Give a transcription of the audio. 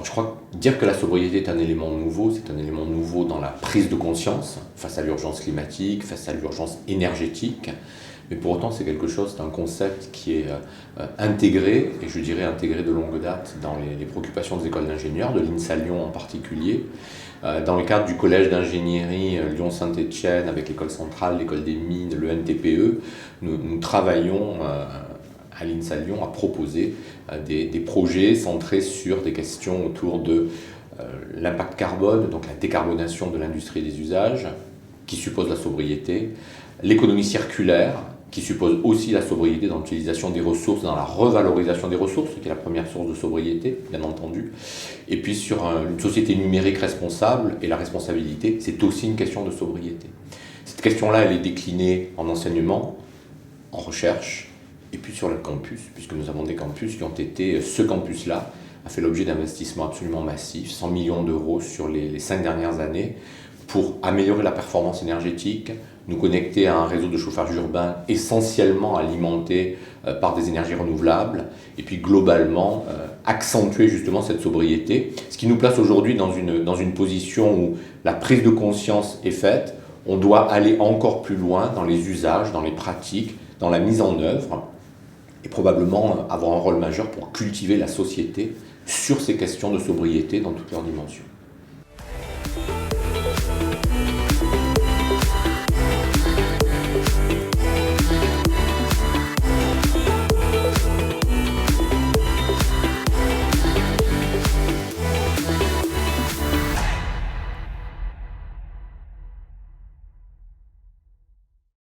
Alors je crois que dire que la sobriété est un élément nouveau, c'est un élément nouveau dans la prise de conscience face à l'urgence climatique, face à l'urgence énergétique. Mais pour autant, c'est quelque chose, c'est un concept qui est intégré, et je dirais intégré de longue date, dans les préoccupations des écoles d'ingénieurs, de l'INSA Lyon en particulier. Dans le cadre du collège d'ingénierie Lyon-Saint-Étienne, avec l'école centrale, l'école des mines, le NTPE, nous travaillons à l'INSA Lyon à proposer des projets centrés sur des questions autour de l'impact carbone, donc la décarbonation de l'industrie des usages, qui suppose la sobriété, l'économie circulaire, qui suppose aussi la sobriété dans l'utilisation des ressources, dans la revalorisation des ressources, qui est la première source de sobriété, bien entendu. Et puis sur une société numérique responsable, et la responsabilité, c'est aussi une question de sobriété. Cette question-là, elle est déclinée en enseignement, en recherche, et puis sur le campus, puisque nous avons des campus qui ont été, ce campus-là a fait l'objet d'investissements absolument massifs, 100 millions d'euros sur les 5 dernières années, pour améliorer la performance énergétique, nous connecter à un réseau de chauffage urbain essentiellement alimenté par des énergies renouvelables, et puis globalement accentuer justement cette sobriété, ce qui nous place aujourd'hui dans une position où la prise de conscience est faite, on doit aller encore plus loin dans les usages, dans les pratiques, dans la mise en œuvre, et probablement avoir un rôle majeur pour cultiver la société sur ces questions de sobriété dans toutes leurs dimensions.